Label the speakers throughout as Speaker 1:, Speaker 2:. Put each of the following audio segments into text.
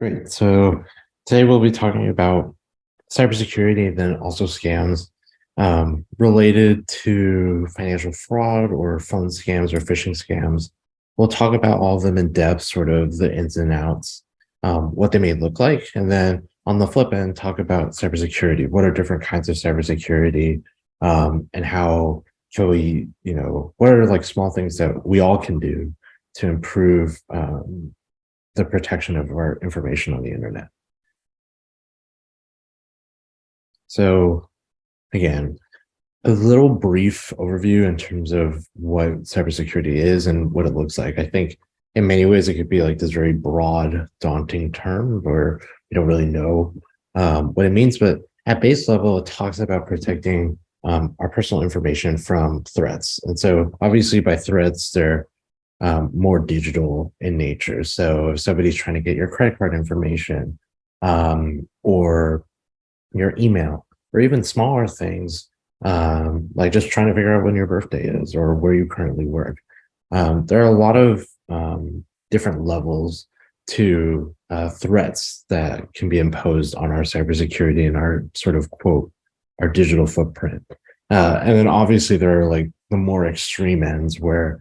Speaker 1: Great. So today we'll be talking about cybersecurity and then also scams related to financial fraud or phone scams or phishing scams. We'll talk about all of them in depth, sort of the ins and outs, what they may look like. And then on the flip end, talk about cybersecurity. What are different kinds of cybersecurity, and how can we, what are like small things that we all can do to improve the protection of our information on the internet. So again, a little brief overview in terms of what cybersecurity is and what it looks like. I think in many ways it could be like this very broad, daunting term where we don't really know what it means, but at base level, it talks about protecting our personal information from threats. And so obviously by threats, they're more digital in nature. So if somebody's trying to get your credit card information, or your email, or even smaller things, like just trying to figure out when your birthday is or where you currently work. There are a lot of different levels to threats that can be imposed on our cybersecurity and our sort of quote, our digital footprint. And then obviously there are like the more extreme ends where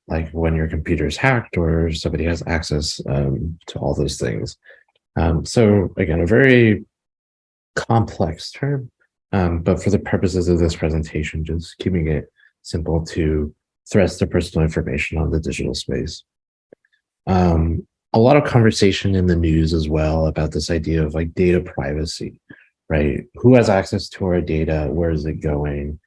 Speaker 1: like when your computer is hacked or somebody has access to all those things. So again, a very complex term, but for the purposes of this presentation, just keeping it simple to threats to personal information on the digital space. A lot of conversation in the news as well about this idea of like data privacy, right? Who has access to our data? Where is it going?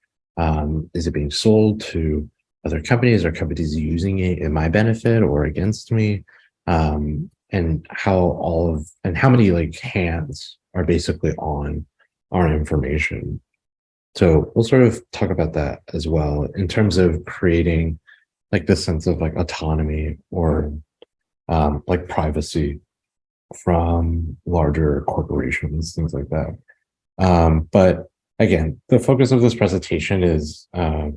Speaker 1: Is it being sold to other companies? Are companies using it in my benefit or against me? And how many like hands are basically on our information. So we'll sort of talk about that as well in terms of creating like this sense of like autonomy or like privacy from larger corporations, things like that. But again, the focus of this presentation is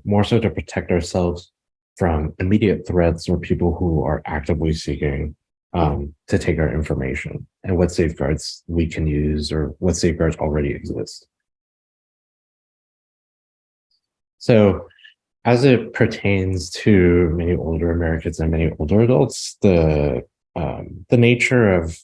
Speaker 1: more so to protect ourselves from immediate threats or people who are actively seeking to take our information and what safeguards we can use or what safeguards already exist. So as it pertains to many older Americans and many older adults, the nature of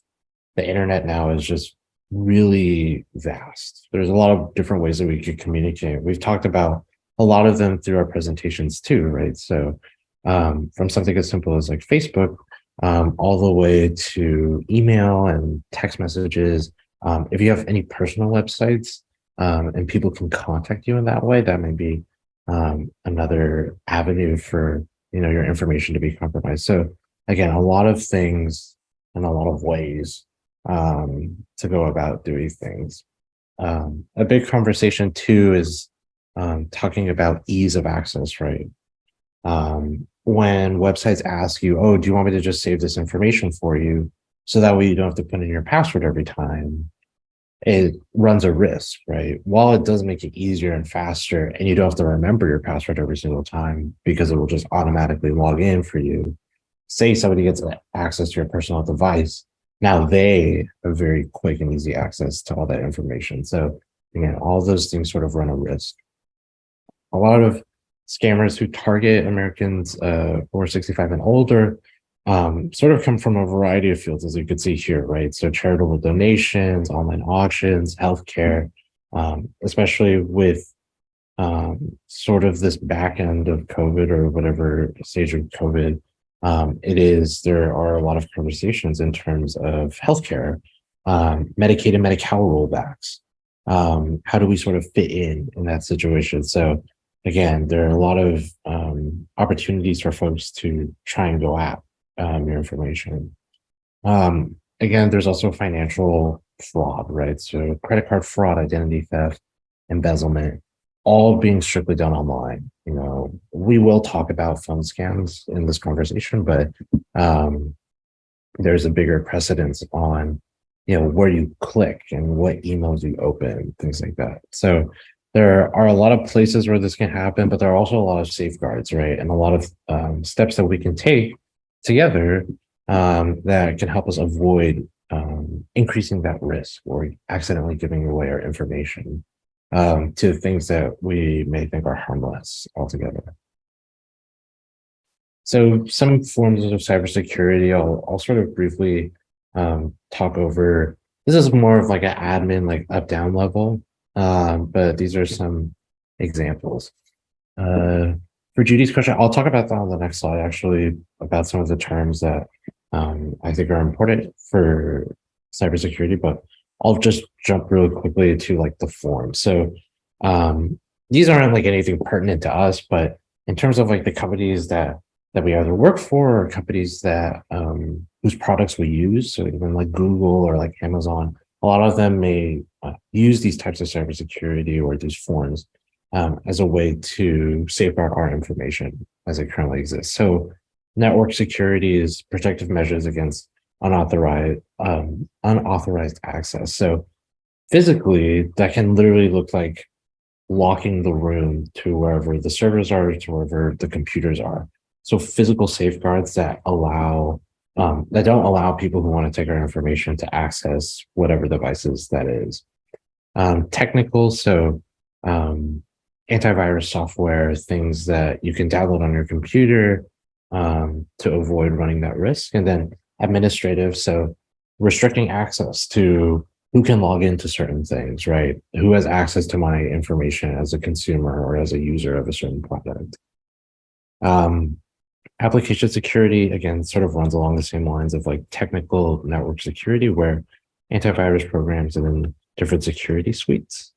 Speaker 1: the internet now is just really vast. There's a lot of different ways that we could communicate. We've talked about a lot of them through our presentations too, right? So from something as simple as like Facebook, all the way to email and text messages. If you have any personal websites and people can contact you in that way, that may be another avenue for your information to be compromised. So again, a lot of things and a lot of ways to go about doing things. A big conversation too is talking about ease of access, right? When websites ask you, oh, do you want me to just save this information for you so that way you don't have to put in your password every time? It runs a risk, right? While it does make it easier and faster, and you don't have to remember your password every single time because it will just automatically log in for you. Say somebody gets access to your personal device, now they have very quick and easy access to all that information. So again, all those things sort of run a risk. A lot of scammers who target Americans who are 65 and older sort of come from a variety of fields, as you can see here, right? So charitable donations, online auctions, healthcare, especially with sort of this back end of COVID or whatever stage of COVID there are a lot of conversations in terms of healthcare, Medicaid and Medi-Cal rollbacks. How do we sort of fit in that situation? So again, there are a lot of opportunities for folks to try and go at your information. Again, there's also financial fraud, right? So credit card fraud, identity theft, embezzlement, all being strictly done online. We will talk about phone scams in this conversation, but there's a bigger precedence on, where you click and what emails you open, things like that. So there are a lot of places where this can happen, but there are also a lot of safeguards, right? And a lot of steps that we can take together that can help us avoid increasing that risk or accidentally giving away our information to things that we may think are harmless altogether. So some forms of cybersecurity, I'll sort of briefly talk over. This is more of like an admin, like up down level, but these are some examples. Uh, for Judy's question, I'll talk about that on the next slide, actually, about some of the terms that I think are important for cybersecurity, but I'll just jump really quickly to like the forms. So these aren't like anything pertinent to us, but in terms of like the companies that we either work for or companies that whose products we use, so even like Google or like Amazon, a lot of them may use these types of cybersecurity or these forms as a way to safeguard our information as it currently exists. So network security is protective measures against unauthorized access. So physically, that can literally look like locking the room to wherever the servers are, to wherever the computers are. So physical safeguards that that don't allow people who want to take our information to access whatever devices that is. Technical, so antivirus software, things that you can download on your computer to avoid running that risk. And then administrative, so restricting access to who can log into certain things, right? Who has access to my information as a consumer or as a user of a certain product. Application security, again, sort of runs along the same lines of like technical network security, where antivirus programs and then different security suites.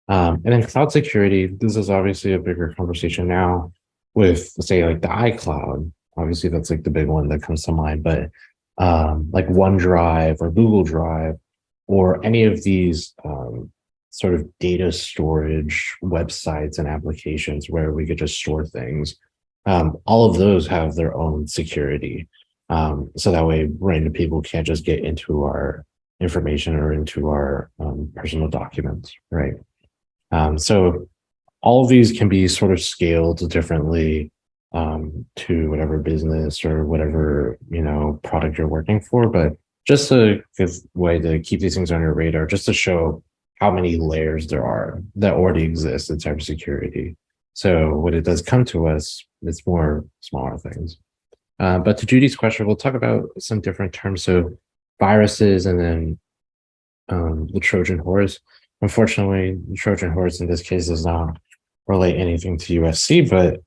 Speaker 1: And then cloud security, this is obviously a bigger conversation now with, say, like the iCloud. Obviously, that's like the big one that comes to mind, but like OneDrive or Google Drive or any of these sort of data storage websites and applications where we could just store things. All of those have their own security. So that way random people can't just get into our information or into our personal documents, right? So all of these can be sort of scaled differently to whatever business or whatever, product you're working for. But just a good way to keep these things on your radar, just to show how many layers there are that already exist in cybersecurity. So when it does come to us, it's more smaller things. But to Judy's question, we'll talk about some different terms. So viruses and then the Trojan horse. Unfortunately, the Trojan horse in this case does not relate anything to USC, but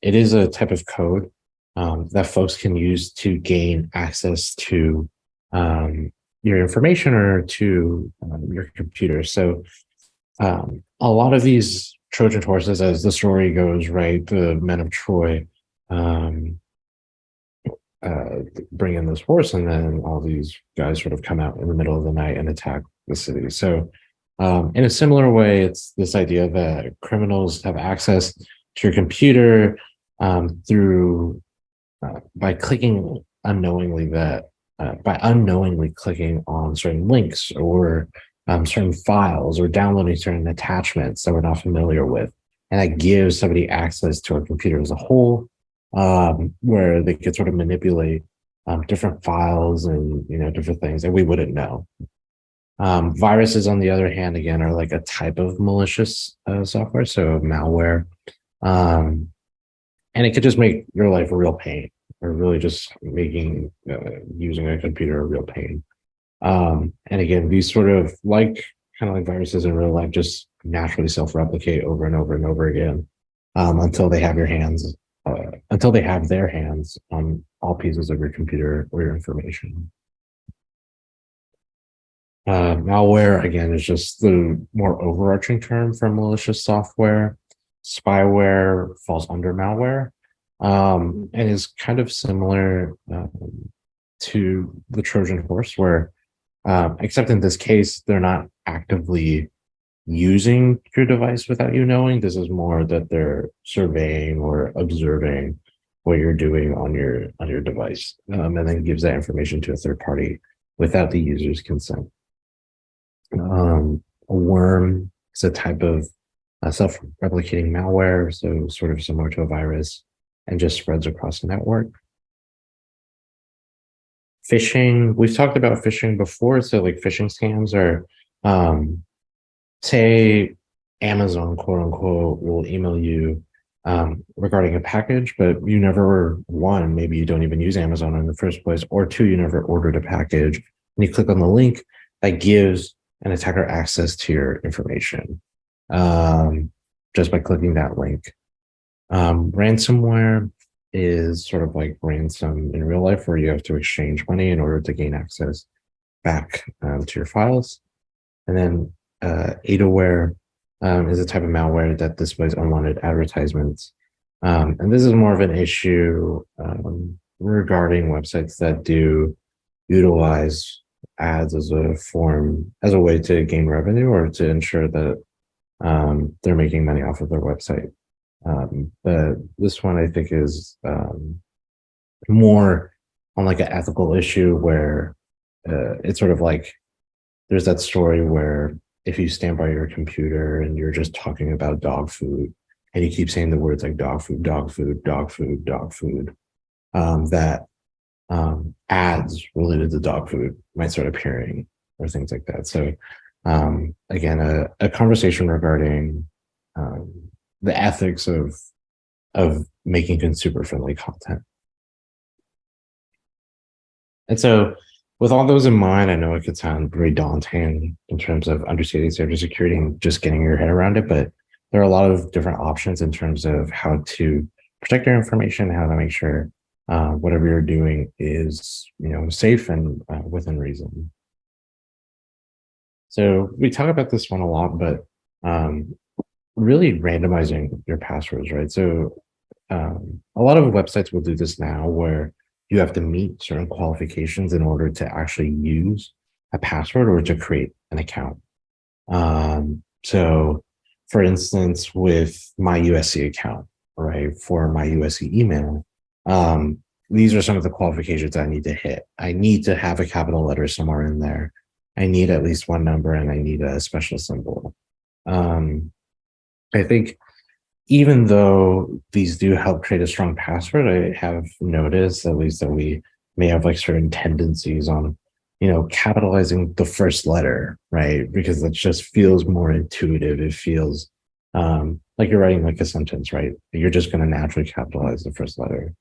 Speaker 1: it is a type of code that folks can use to gain access to your information or to your computer. So a lot of these Trojan horses, as the story goes, right, the men of Troy bring in this horse, and then all these guys sort of come out in the middle of the night and attack the city. So in a similar way, it's this idea that criminals have access to your computer through by clicking unknowingly by unknowingly clicking on certain links or certain files or downloading certain attachments that we're not familiar with, and that gives somebody access to our computer as a whole, where they could sort of manipulate different files and different things that we wouldn't know. Viruses, on the other hand, again, are like a type of malicious software, so malware, and it could just make your life a real pain, or really just making using a computer a real pain. And again, these sort of kind of like viruses in real life, just naturally self-replicate over and over and over again until they have their hands on all pieces of your computer or your information. Malware, again, is just the more overarching term for malicious software. Spyware falls under malware and is kind of similar to the Trojan horse, where except in this case, they're not actively using your device without you knowing. This is more that they're surveying or observing what you're doing on your device, and then gives that information to a third party without the user's consent. A worm is a type of self-replicating malware, so sort of similar to a virus, and just spreads across the network. Phishing, we've talked about phishing before. So like phishing scams are, um, say Amazon, quote unquote, will email you regarding a package, but you never, one, maybe you don't even use Amazon in the first place, or two, you never ordered a package. And you click on the link that gives an attacker access to your information just by clicking that link. Ransomware is sort of like ransom in real life, where you have to exchange money in order to gain access back to your files. And then Adaware is a type of malware that displays unwanted advertisements. And this is more of an issue regarding websites that do utilize ads as a form, as a way to gain revenue or to ensure that they're making money off of their website. But this one I think is more on like an ethical issue where it's sort of like there's that story where if you stand by your computer and you're just talking about dog food and you keep saying the words like dog food, dog food, dog food, dog food, that ads related to dog food might start appearing or things like that. So again, a conversation regarding the ethics of making consumer friendly content. And so with all those in mind, I know it could sound very daunting in terms of understanding cybersecurity and just getting your head around it, but there are a lot of different options in terms of how to protect your information, how to make sure whatever you're doing is, safe and within reason. So we talk about this one a lot, but really randomizing your passwords, right? So a lot of websites will do this now where you have to meet certain qualifications in order to actually use a password or to create an account. So for instance, with my USC account, right, for my USC email, these are some of the qualifications I need to hit. I need to have a capital letter somewhere in there. I need at least one number and I need a special symbol. I think even though these do help create a strong password, I have noticed at least that we may have like certain tendencies on, capitalizing the first letter, right? Because it just feels more intuitive. It feels like you're writing like a sentence, right? You're just going to naturally capitalize the first letter.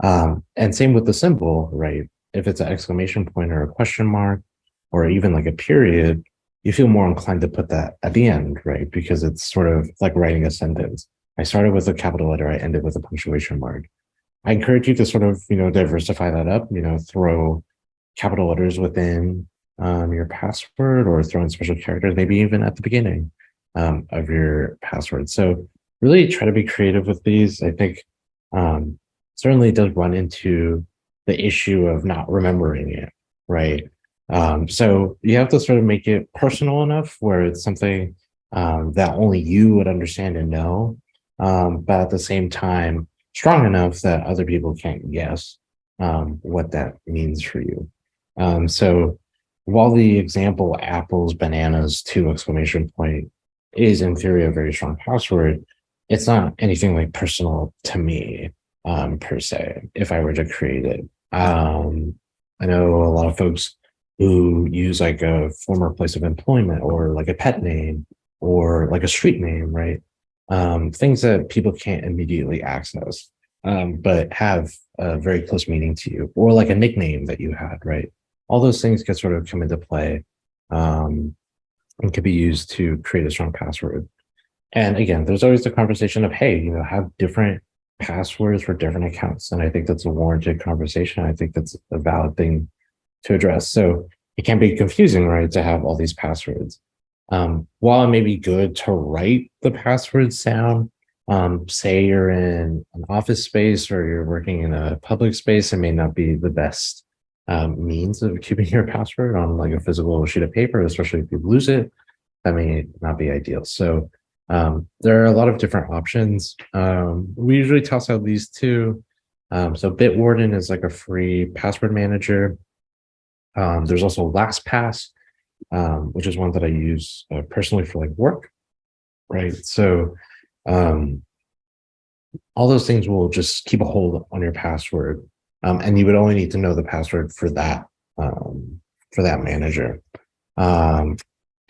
Speaker 1: And same with the symbol, right? If it's an exclamation point or a question mark, or even like a period, you feel more inclined to put that at the end, right? Because it's sort of like writing a sentence. I started with a capital letter, I ended with a punctuation mark. I encourage you to sort of, diversify that up, throw capital letters within your password or throw in special characters, maybe even at the beginning of your password. So really try to be creative with these. I think certainly does run into the issue of not remembering it, right? So you have to sort of make it personal enough where it's something that only you would understand and know, but at the same time, strong enough that other people can't guess what that means for you. So while the example apples, bananas, two exclamation point is in theory a very strong password, it's not anything like personal to me per se, if I were to create it. I know a lot of folks who use like a former place of employment or like a pet name or like a street name, right? Things that people can't immediately access, but have a very close meaning to you, or like a nickname that you had, right? All those things can sort of come into play and can be used to create a strong password. And again, there's always the conversation of, hey, have different passwords for different accounts. And I think that's a warranted conversation. I think that's a valid thing to address. So it can be confusing, right, to have all these passwords. While it may be good to write the passwords down, say you're in an office space or you're working in a public space, it may not be the best means of keeping your password on like a physical sheet of paper, especially if you lose it. That may not be ideal. So there are a lot of different options. We usually toss out these two. So Bitwarden is like a free password manager. There's also LastPass, which is one that I use personally for like work, right? So all those things will just keep a hold on your password And you would only need to know the password for that manager. Um,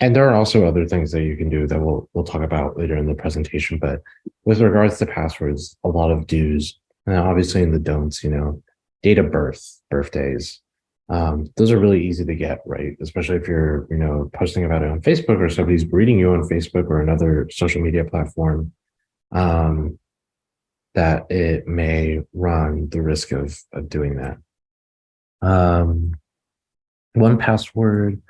Speaker 1: and there are also other things that you can do that we'll talk about later in the presentation. But with regards to passwords, a lot of do's, and obviously in the don'ts, date of birth, birthdays. Those are really easy to get, right? Especially if you're, posting about it on Facebook or somebody's reading you on Facebook or another social media platform, that it may run the risk of doing that. Um, One password,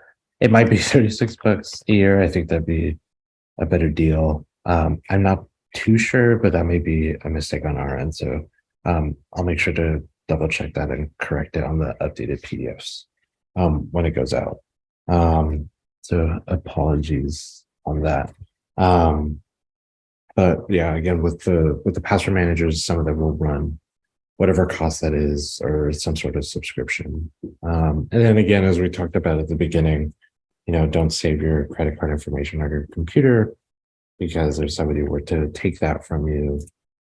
Speaker 1: it might be $36 a year. I think that'd be a better deal. I'm not too sure, but that may be a mistake on our end. So I'll make sure to double check that and correct it on the updated PDFs when it goes out. So apologies on that. But yeah, again, with the password managers, some of them will run whatever cost that is, or some sort of subscription. And then again, as we talked about at the beginning, don't save your credit card information on your computer, because if somebody were to take that from you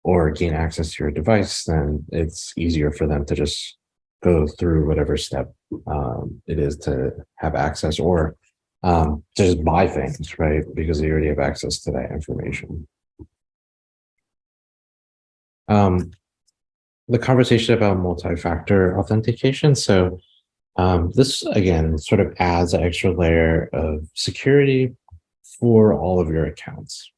Speaker 1: or gain access to your device, then it's easier for them to just go through whatever step it is to have access, or to just buy things, right? Because they already have access to that information. The conversation about multi-factor authentication. So this, again, sort of adds an extra layer of security for all of your accounts.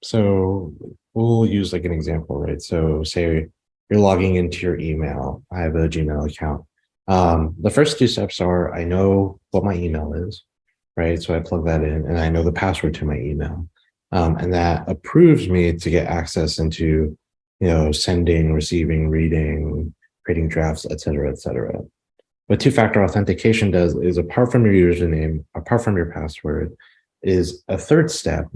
Speaker 1: So we'll use like an example, right? So say you're logging into your email. I have a Gmail account. The first two steps are, I know what my email is, right? So I plug that in and I know the password to my email. And that approves me to get access into, sending, receiving, reading, creating drafts, et cetera, et cetera. What two-factor authentication does is, apart from your username, apart from your password, is a third step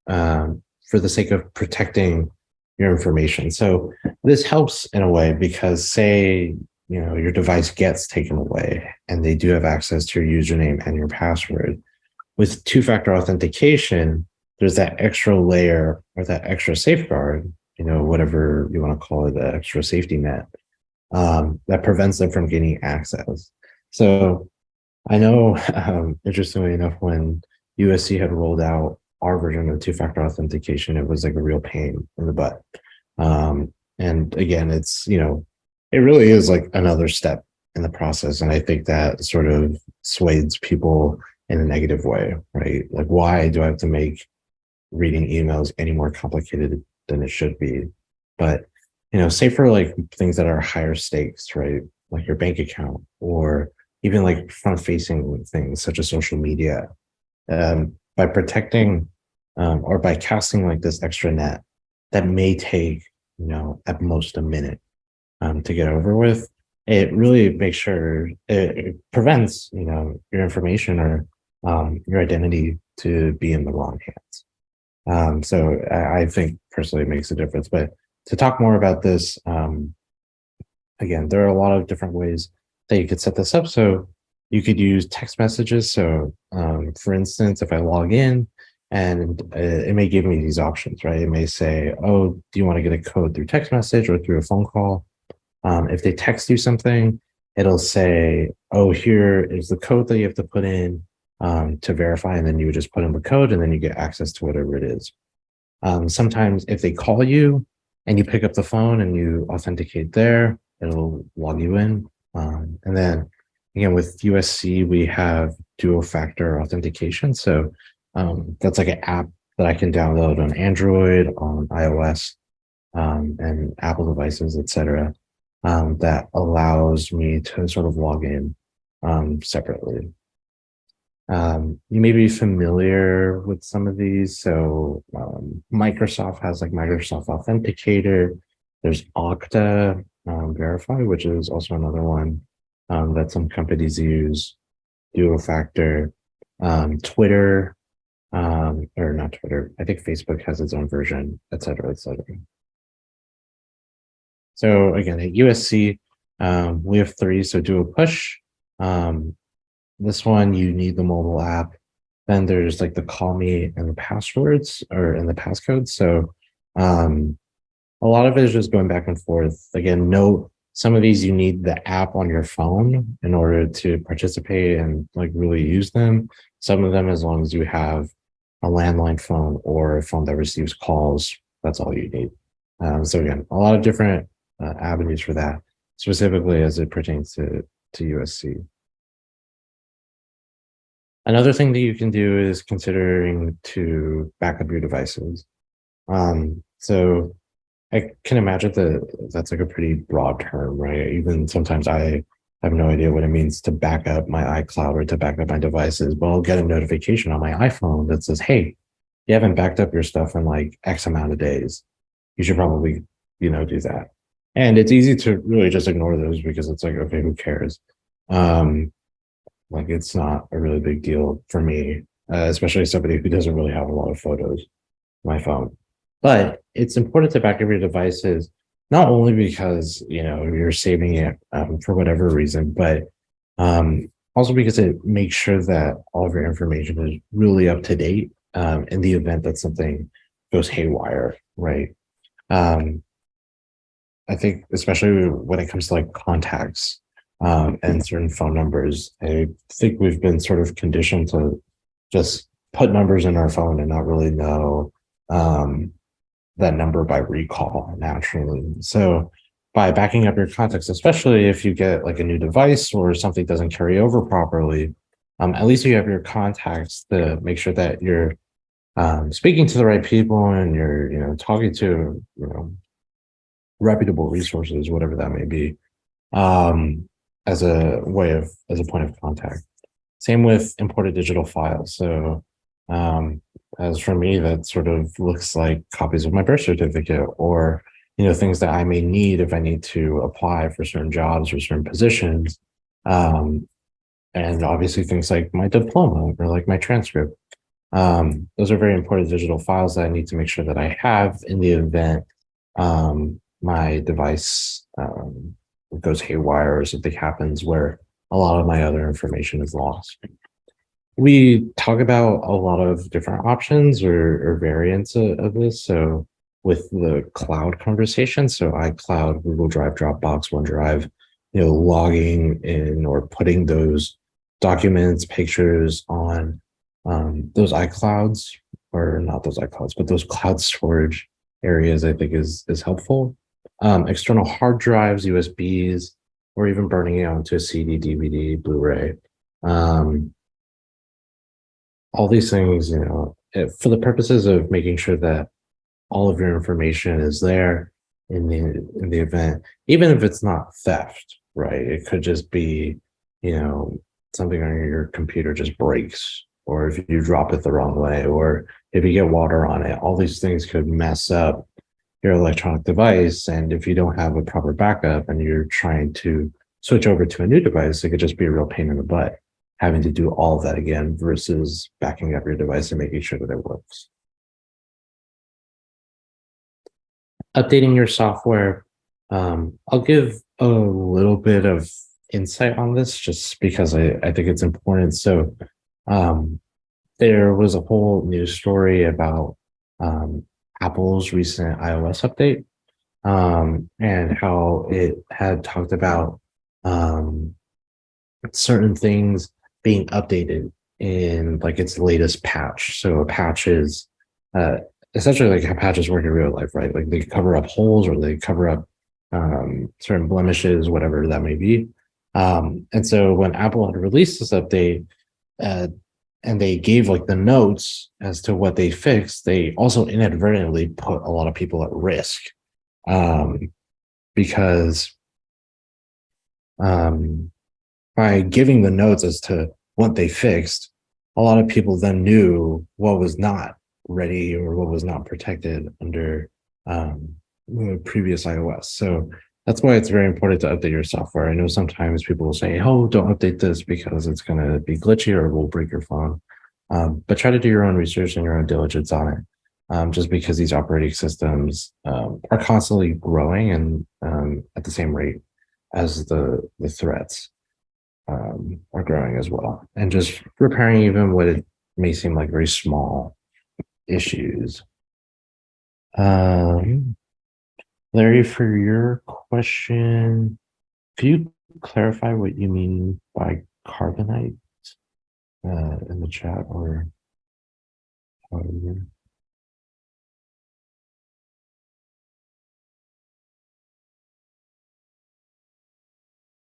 Speaker 1: for the sake of protecting your information. So this helps in a way because, say, your device gets taken away and they do have access to your username and your password. With two-factor authentication, there's that extra layer or that extra safeguard, whatever you want to call it, the extra safety net, that prevents them from getting access. So I know, interestingly enough, when USC had rolled out our version of two-factor authentication, it was like a real pain in the butt. And again, it really is like another step in the process. And I think that sort of sways people in a negative way, right? Like, why do I have to make reading emails any more complicated than it should be? But, say for like things that are higher stakes, right? Like your bank account, or even like front-facing things such as social media, by protecting or by casting like this extra net that may take, at most a minute to get over with, it really makes sure it prevents, your information or your identity to be in the wrong hands. So I think personally it makes a difference. But to talk more about this, again, there are a lot of different ways that you could set this up. So you could use text messages. So for instance, if I log in and it may give me these options, right? It may say, oh, do you want to get a code through text message or through a phone call? If they text you something, it'll say, oh, here is the code that you have to put in to verify. And then you would just put in the code and then you get access to whatever it is. Sometimes if they call you and you pick up the phone and you authenticate there, it'll log you in. And then again, with USC, we have dual factor authentication. So that's like an app that I can download on Android, on iOS, and Apple devices, etc. That allows me to sort of log in separately. You may be familiar with some of these. So Microsoft has like Microsoft Authenticator. There's Okta Verify, which is also another one that some companies use. Dual factor. Twitter, or not Twitter. I think Facebook has its own version, et cetera, et cetera. So again, at USC, we have three. So Dual Push. This one, you need the mobile app. Then there's like the call me and the passwords and the passcodes. So a lot of it is just going back and forth. Again, note some of these you need the app on your phone in order to participate and like really use them. Some of them, as long as you have a landline phone or a phone that receives calls, that's all you need. So again, a lot of different avenues for that, specifically as it pertains to USC. Another thing that you can do is considering to back up your devices. So I can imagine that that's like a pretty broad term, right? Even sometimes I have no idea what it means to back up my iCloud or to back up my devices, but I'll get a notification on my iPhone that says, hey, you haven't backed up your stuff in like X amount of days. You should probably, do that. And it's easy to really just ignore those because it's like, okay, who cares? Um, like it's not a really big deal for me, especially somebody who doesn't really have a lot of photos on my phone. But it's important to back up your devices, not only because you're saving it for whatever reason, but also because it makes sure that all of your information is really up to date in the event that something goes haywire, right? Um, I think especially when it comes to like contacts and certain phone numbers, I think we've been sort of conditioned to just put numbers in our phone and not really know that number by recall naturally. So by backing up your contacts, especially if you get like a new device or something doesn't carry over properly, at least you have your contacts to make sure that you're speaking to the right people and you're talking to reputable resources, whatever that may be, as a point of contact. Same with imported digital files. So as for me, that sort of looks like copies of my birth certificate or things that I may need if I need to apply for certain jobs or certain positions. And obviously things like my diploma or like my transcript. Those are very important digital files that I need to make sure that I have in the event my device goes haywire or something happens where a lot of my other information is lost. We talk about a lot of different options or variants of this. So with the cloud conversation, so iCloud, Google Drive, Dropbox, OneDrive, logging in or putting those documents, pictures on those iClouds, or not those iClouds, but those cloud storage areas, I think is helpful. External hard drives, USBs, or even burning it onto a CD, DVD, Blu-ray. All these things, for the purposes of making sure that all of your information is there in the event, even if it's not theft, right? It could just be, something on your computer just breaks, or if you drop it the wrong way, or if you get water on it, all these things could mess up your electronic device. And if you don't have a proper backup and you're trying to switch over to a new device, it could just be a real pain in the butt having to do all of that again versus backing up your device and making sure that it works. Updating your software. I'll give a little bit of insight on this just because I think it's important. So there was a whole news story about Apple's recent iOS update and how it had talked about certain things being updated in like its latest patch. So a patch is essentially like how patches work in real life, right? Like they cover up holes or they cover up certain blemishes, whatever that may be. And so when Apple had released this update, and they gave like the notes as to what they fixed, they also inadvertently put a lot of people at risk because by giving the notes as to what they fixed, a lot of people then knew what was not ready or what was not protected under previous iOS. So that's why it's very important to update your software. I know sometimes people will say, oh, don't update this because it's going to be glitchy or will break your phone. But try to do your own research and your own diligence on it. Just because these operating systems are constantly growing and at the same rate as the threats are growing as well. And just repairing even what it may seem like very small issues. Larry, for your question, Could you clarify what you mean by carbonite in the chat or however?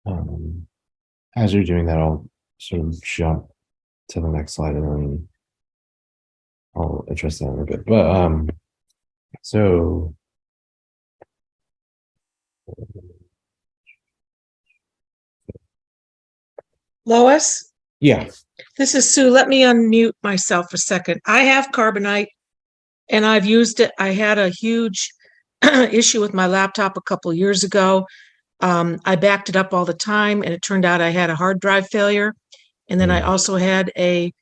Speaker 1: Um, as you're doing that, I'll sort of jump to the next slide and then I'll address that in a bit. But so
Speaker 2: Lois,
Speaker 1: yeah.
Speaker 2: this is Sue. Let me unmute myself a second. I have carbonite and I've used it. I had a huge issue with my laptop a couple of years ago. I backed it up all the time and it turned out I had a hard drive failure. And then I also had a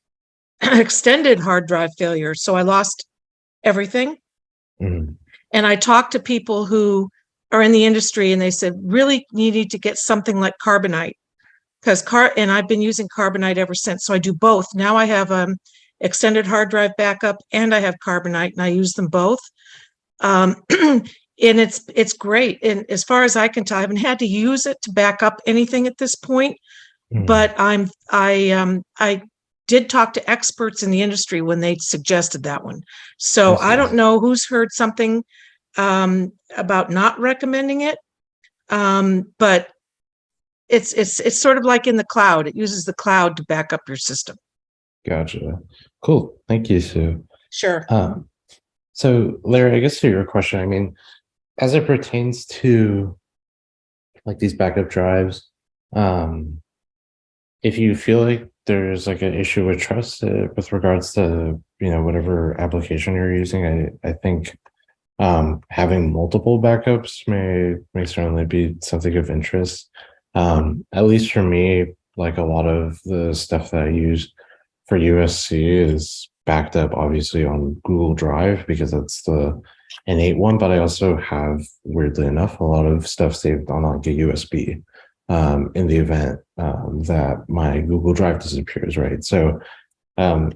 Speaker 2: extended hard drive failure. So I lost everything.
Speaker 1: Mhm.
Speaker 2: And I talked to people who are in the industry and they said, really, you need to get something like carbonite because and I've been using carbonite ever since. So I do both. Now I have extended hard drive backup and I have carbonite and I use them both. And it's great. And as far as I can tell, I haven't had to use it to back up anything at this point. But I did talk to experts in the industry when they suggested that one. So I don't know who's heard something about not recommending it, but it's sort of like in the cloud. It uses the cloud to back up your system.
Speaker 1: Gotcha. Cool. Thank you, Sue.
Speaker 2: Sure.
Speaker 1: So Larry, I guess to your question, I mean, as it pertains to like these backup drives, if you feel like there's like an issue with trust with regards to, you know, whatever application you're using, I think having multiple backups may certainly be something of interest. At least for me, like a lot of the stuff that I use for USC is backed up obviously on Google Drive because that's the innate one, but I also have, weirdly enough, a lot of stuff saved on like a USB in the event that my Google Drive disappears, right? So I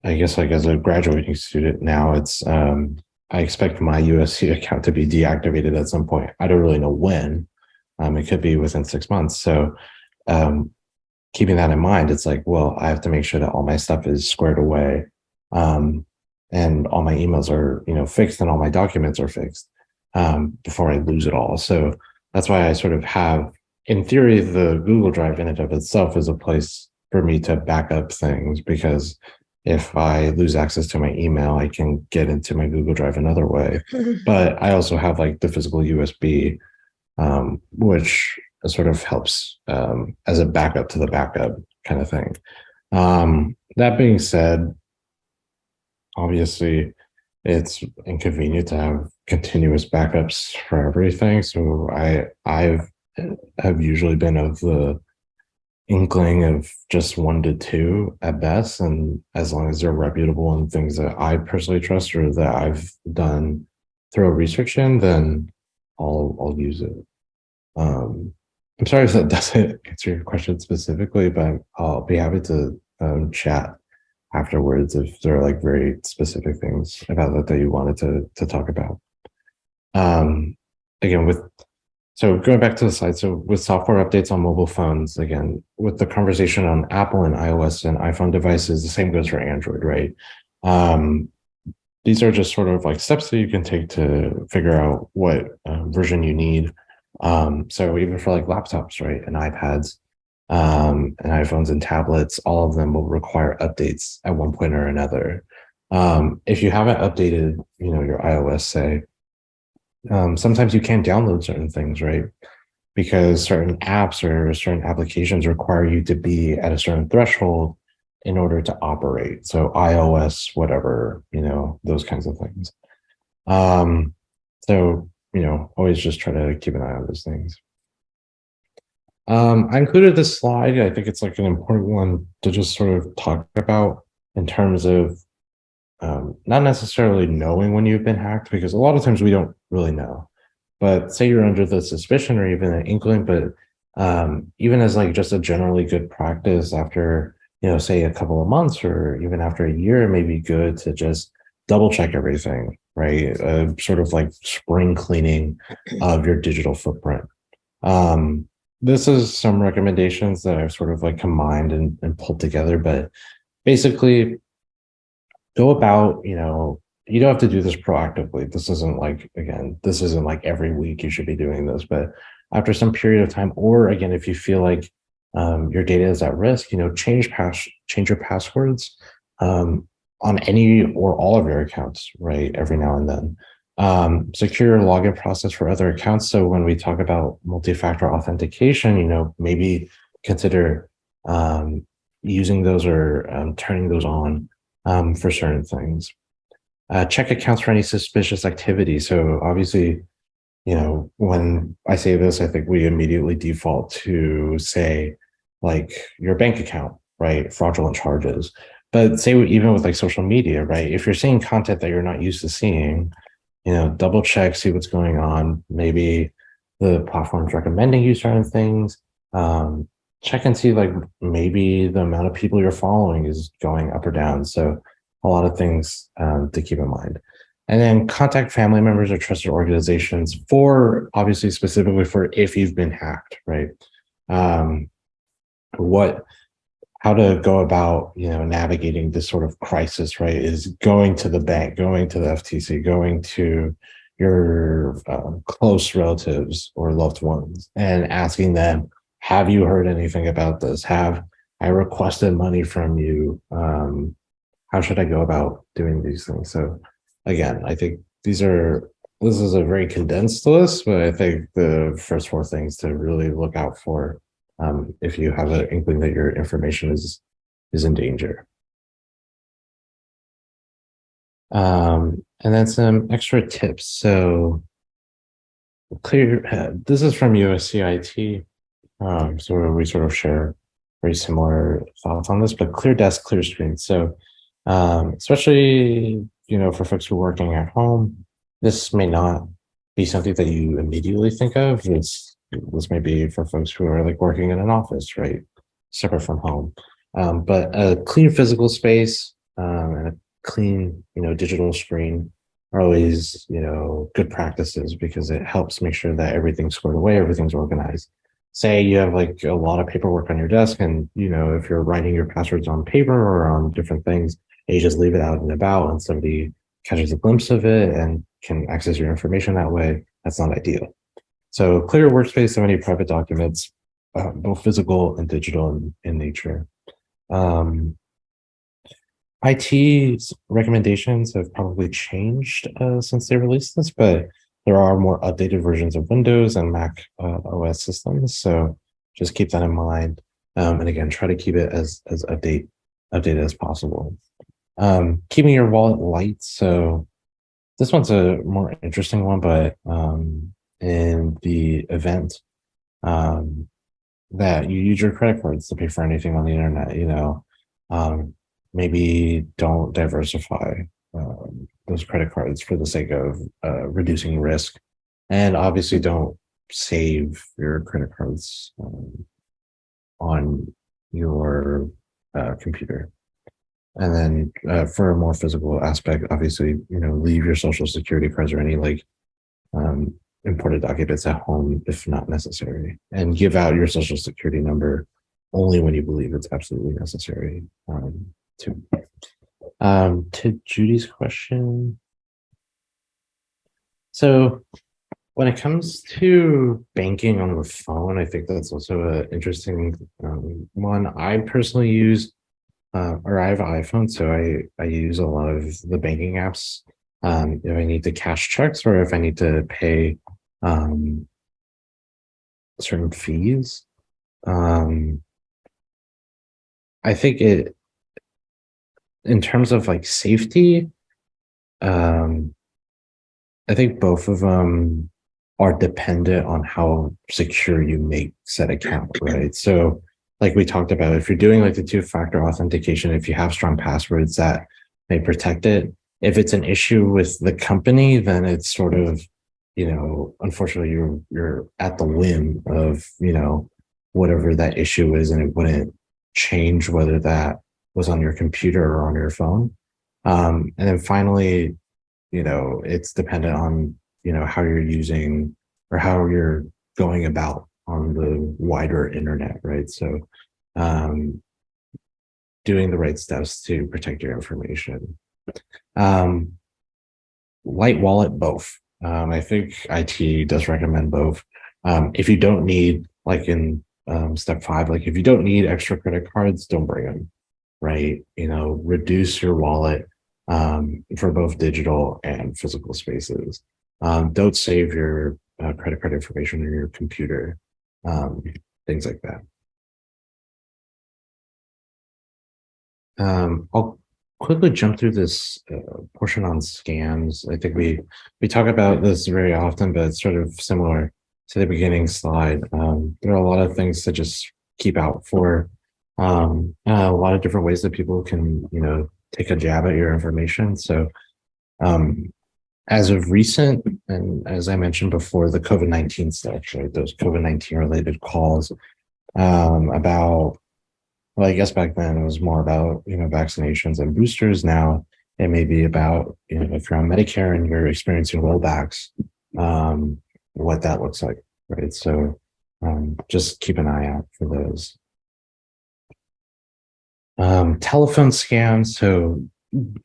Speaker 1: guess like as a graduating student now, it's I expect my USC account to be deactivated at some point. I don't really know when. It could be within 6 months. So keeping that in mind, it's like, well, I have to make sure that all my stuff is squared away, and all my emails are, you know, fixed, and all my documents are fixed before I lose it all. So that's why I sort of have, in theory, the Google Drive in and of itself is a place for me to back up things, because if I lose access to my email, I can get into my Google Drive another way. But I also have like the physical USB, which sort of helps as a backup to the backup kind of thing. That being said, obviously, it's inconvenient to have continuous backups for everything. So I have usually been of the inkling of just 1 to 2 at best, and as long as they're reputable and things that I personally trust or that I've done thorough research in, then I'll use it. I'm sorry if that doesn't answer your question specifically, but I'll be happy to chat afterwards if there are like very specific things about that you wanted to talk about. Again, so going back to the slide, so with software updates on mobile phones, again, with the conversation on Apple and iOS and iPhone devices, the same goes for Android, right? These are just sort of like steps that you can take to figure out what version you need. So even for like laptops, right, and iPads, and iPhones and tablets, all of them will require updates at one point or another. If you haven't updated, you know, your iOS, say, sometimes you can't download certain things, right? Because certain apps or certain applications require you to be at a certain threshold in order to operate. So iOS, whatever, you know, those kinds of things. So, you know, always just try to keep an eye on those things. I included this slide. I think it's like an important one to just sort of talk about in terms of not necessarily knowing when you've been hacked, because a lot of times we don't really know. But say you're under the suspicion or even an inkling, but even as like just a generally good practice after, you know, say a couple of months or even after a year, it may be good to just double check everything, right? Sort of like spring cleaning of your digital footprint. This is some recommendations that I've sort of like combined and pulled together, but basically go about, you don't have to do this proactively. This isn't like, again, this isn't like every week you should be doing this, but after some period of time, or again, if you feel like your data is at risk, change your passwords on any or all of your accounts, right? Every now and then. Secure your login process for other accounts. So when we talk about multi-factor authentication, maybe consider using those or turning those on for certain things. Check accounts for any suspicious activity. So obviously, when I say this, I think we immediately default to say like your bank account, right? Fraudulent charges. But say even with like social media, right? If you're seeing content that you're not used to seeing, double check, see what's going on. Maybe the platform's recommending you certain things. Check and see like maybe the amount of people you're following is going up or down. So a lot of things to keep in mind. And then contact family members or trusted organizations for obviously specifically for if you've been hacked, right? Um, what how to go about navigating this sort of crisis, right, is going to the bank, going to the FTC, going to your close relatives or loved ones and asking them, have you heard anything about this? Have I requested money from you? How should I go about doing these things? So again, I think this is a very condensed list, but I think the first four things to really look out for if you have an inkling that your information is in danger. And then some extra tips. So this is from USCIT. So we sort of share very similar thoughts on this, but clear desk, clear screen. So especially, for folks who are working at home, this may not be something that you immediately think of. This may be for folks who are like working in an office, right? Separate from home. But a clean physical space and a clean, digital screen are always, good practices because it helps make sure that everything's squared away, everything's organized. Say you have like a lot of paperwork on your desk and, if you're writing your passwords on paper or on different things, and you just leave it out and about and somebody catches a glimpse of it and can access your information that way, that's not ideal. So clear workspace of any private documents, both physical and digital in nature. IT's recommendations have probably changed since they released this, but there are more updated versions of Windows and Mac OS systems. So just keep that in mind. And again, try to keep it as updated as possible. Keeping your wallet light. So this one's a more interesting one, but in the event that you use your credit cards to pay for anything on the internet, maybe don't diversify those credit cards for the sake of reducing risk. And obviously don't save your credit cards on your computer. And then for a more physical aspect, obviously, leave your social security cards or any like important documents at home if not necessary, and give out your social security number only when you believe it's absolutely necessary. To Judy's question. So when it comes to banking on the phone, I think that's also an interesting one. I personally use or I have an iPhone, so I use a lot of the banking apps if I need to cash checks or if I need to pay certain fees. I think in terms of like safety, I think both of them are dependent on how secure you make said account, right? So like we talked about, if you're doing like the two-factor authentication, if you have strong passwords that may protect it, if it's an issue with the company, then it's sort of, unfortunately you're at the whim of, whatever that issue is, and it wouldn't change whether that was on your computer or on your phone. And then finally, it's dependent on, how you're using or how you're going about the wider internet, right? So um, doing the right steps to protect your information. Um, Light wallet, both. I think IT does recommend both. If you don't need, like in step 5, like if you don't need extra credit cards, don't bring them, right? Reduce your wallet for both digital and physical spaces. Don't save your credit card information in your computer, um, things like that. I'll quickly jump through this portion on scams. I think we talk about this very often, but it's sort of similar to the beginning slide. There are a lot of things to just keep out for. A lot of different ways that people can, take a jab at your information. So, um, as of recent, and as I mentioned before, the COVID-19 stuff, right? Those COVID-19 related calls about, well, I guess back then it was more about, vaccinations and boosters. Now it may be about, if you're on Medicare and you're experiencing rollbacks, um, what that looks like, right? So just keep an eye out for those. Telephone scams. So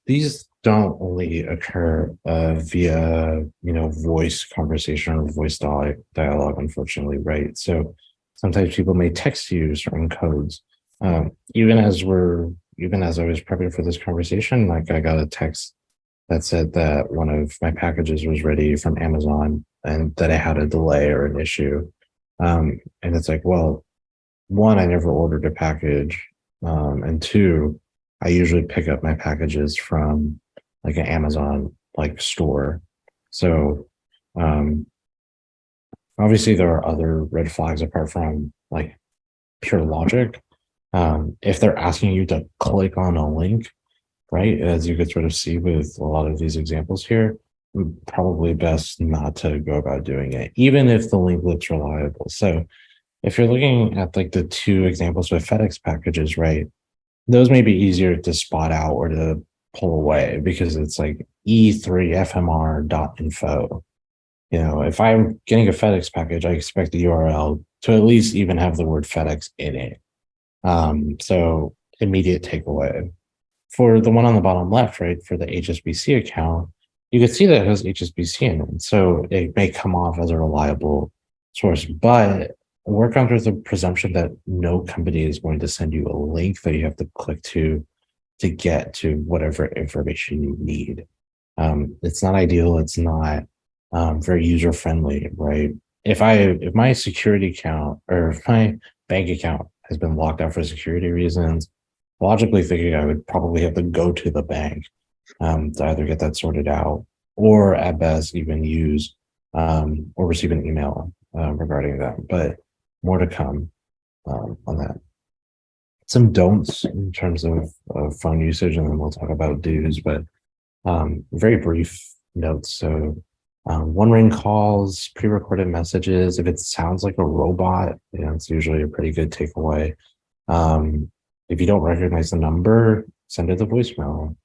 Speaker 1: these don't only occur via, voice conversation or voice dialogue, unfortunately, right? So sometimes people may text you certain codes. Even as I was prepping for this conversation, like I got a text that said that one of my packages was ready from Amazon and that I had a delay or an issue. And it's like, well, one, I never ordered a package. And two, I usually pick up my packages from like an Amazon like store. So um, obviously there are other red flags apart from like pure logic. If they're asking you to click on a link, right, as you could sort of see with a lot of these examples here, probably best not to go about doing it, even if the link looks reliable. So if you're looking at like the two examples with FedEx packages, right, those may be easier to spot out or to pull away because it's like e3fmr.info. If I'm getting a FedEx package, I expect the URL to at least even have the word FedEx in it. So immediate takeaway. For the one on the bottom left, right, for the HSBC account, you can see that it has HSBC in it. So it may come off as a reliable source, but work under the presumption that no company is going to send you a link that you have to click to get to whatever information you need. It's not ideal. It's not very user friendly, right? If my security account or if my bank account has been locked out for security reasons, logically thinking I would probably have to go to the bank to either get that sorted out or at best even use or receive an email regarding that. But more to come on that. Some don'ts in terms of phone usage, and then we'll talk about do's, but very brief notes. So one ring calls, pre-recorded messages. If it sounds like a robot, it's usually a pretty good takeaway. If you don't recognize the number, send it the voicemail.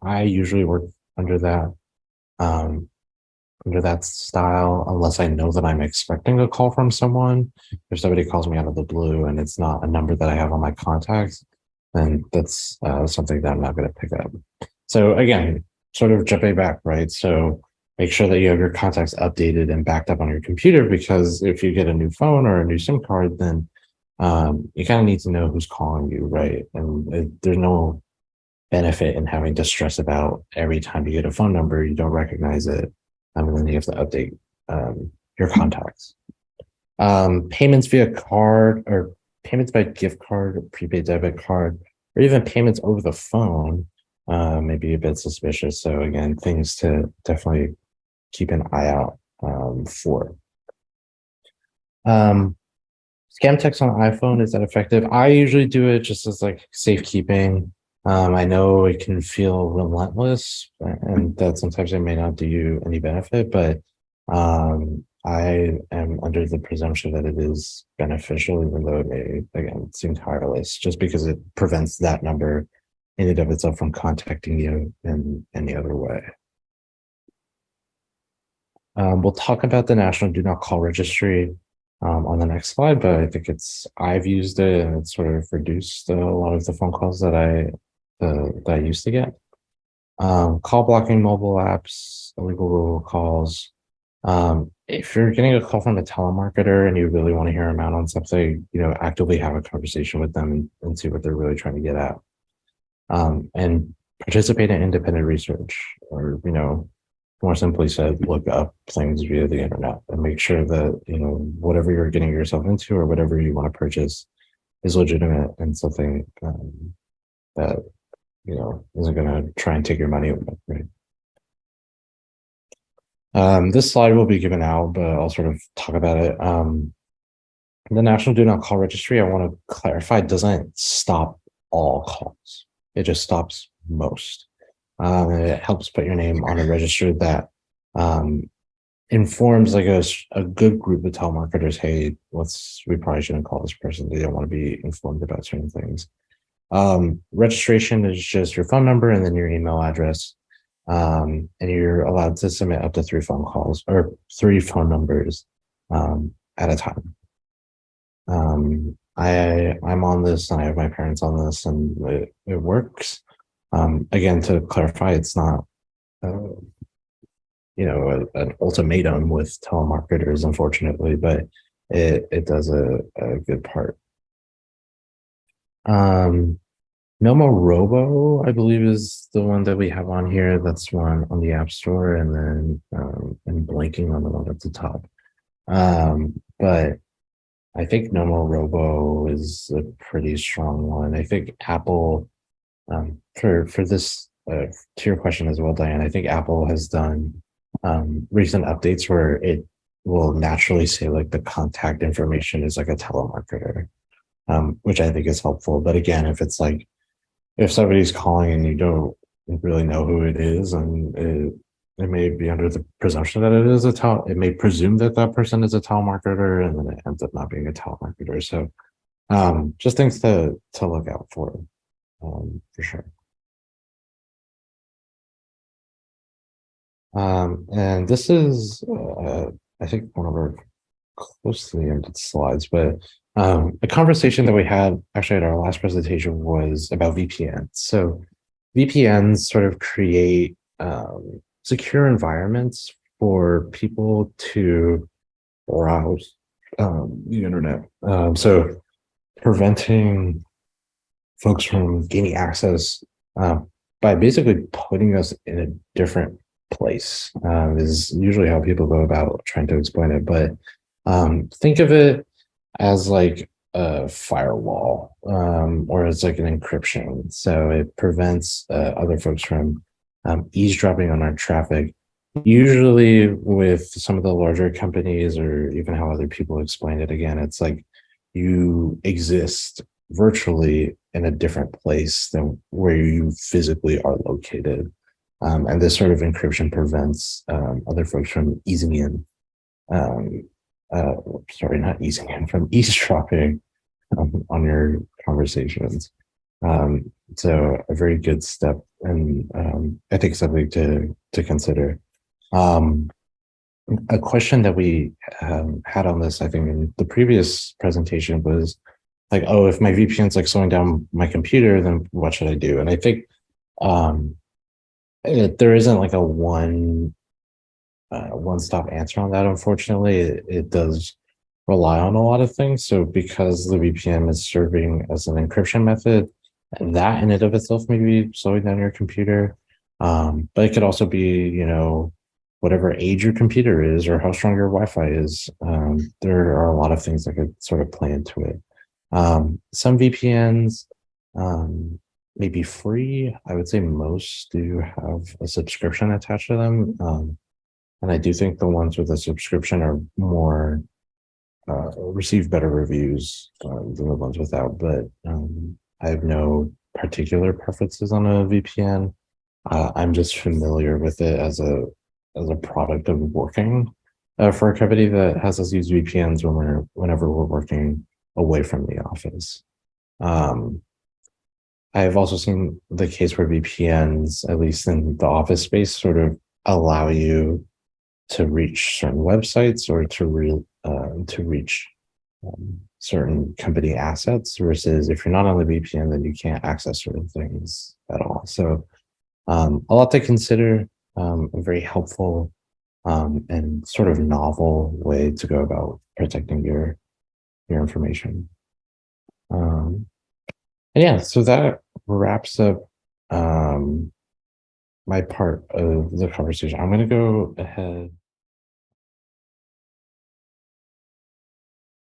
Speaker 1: I usually work under that um, under that style, unless I know that I'm expecting a call from someone. If somebody calls me out of the blue and it's not a number that I have on my contacts, then that's something that I'm not going to pick up. So again, sort of jumping back, right? So make sure that you have your contacts updated and backed up on your computer, because if you get a new phone or a new SIM card, then you kind of need to know who's calling you, right? And there's no benefit in having to stress about every time you get a phone number, you don't recognize it, and then you have to update your contacts. Payments via card or payments by gift card, or prepaid debit card, or even payments over the phone may be a bit suspicious. So again, things to definitely keep an eye out for. Scam text on iPhone, is that effective? I usually do it just as like safekeeping. I know it can feel relentless and that sometimes it may not do you any benefit, but I am under the presumption that it is beneficial, even though it may, again, seem tireless, just because it prevents that number in and of itself from contacting you in any other way. We'll talk about the National Do Not Call Registry. on the next slide, but I think I've used it and it's sort of reduced a lot of the phone calls that I used to get. Call blocking mobile apps, illegal calls. If you're getting a call from a telemarketer and you really want to hear them out on something, actively have a conversation with them and see what they're really trying to get at. And participate in independent research, or, more simply said, look up things via the internet and make sure that, whatever you're getting yourself into or whatever you want to purchase is legitimate and something that, isn't going to try and take your money away, right? This slide will be given out, but I'll sort of talk about it. The National Do Not Call Registry, I want to clarify, doesn't stop all calls. It just stops most. And it helps put your name on a register that informs like a good group of telemarketers, hey, we probably shouldn't call this person. They don't want to be informed about certain things. Registration is just your phone number and then your email address. And you're allowed to submit up to 3 phone calls or 3 phone numbers at a time. I'm on this and I have my parents on this and it works. Again, to clarify, it's not, an ultimatum with telemarketers, unfortunately, but it does a good part. Nomo Robo, I believe, is the one that we have on here. That's one on the App Store, and then I'm blanking on the one at the top. But I think Nomo Robo is a pretty strong one. I think Apple, for this, to your question as well, Diane, I think Apple has done recent updates where it will naturally say like the contact information is like a telemarketer, which I think is helpful. But again, if somebody's calling and you don't really know who it is, and it may be under the presumption that it may presume that that person is a telemarketer, and then it ends up not being a telemarketer. So just things to look out for sure. And this is, I think, one of our closely ended slides, but a conversation that we had actually at our last presentation was about VPNs. So VPNs sort of create secure environments for people to browse the internet. So preventing folks from gaining access by basically putting us in a different place is usually how people go about trying to explain it. But think of it as like a firewall or as like an encryption. So it prevents other folks from eavesdropping on our traffic. Usually with some of the larger companies, or even how other people explain it, again, it's like you exist virtually in a different place than where you physically are located. And this sort of encryption prevents other folks from easing in, not easing in, from eavesdropping on your conversations. So a very good step, and I think something to consider. A question that we had on this, I think, in the previous presentation was like, oh, if my VPN's like slowing down my computer, then what should I do? And I think there isn't like a one-stop answer on that. Unfortunately, it does rely on a lot of things. So because the VPN is serving as an encryption method, that in and of itself may be slowing down your computer. But it could also be, whatever age your computer is or how strong your Wi-Fi is. There are a lot of things that could sort of play into it. Some VPNs may be free. I would say most do have a subscription attached to them. And I do think the ones with a subscription are more receive better reviews than the ones without. But I have no particular preferences on a VPN. I'm just familiar with it as a product of working for a company that has us use VPNs whenever we're working away from the office. I have also seen the case where VPNs, at least in the office space, sort of allow you to reach certain websites or to to reach certain company assets, versus if you're not on the VPN, then you can't access certain things at all. So a lot to consider, a very helpful and sort of novel way to go about protecting your information. And yeah, so that wraps up my part of the conversation. I'm going to go ahead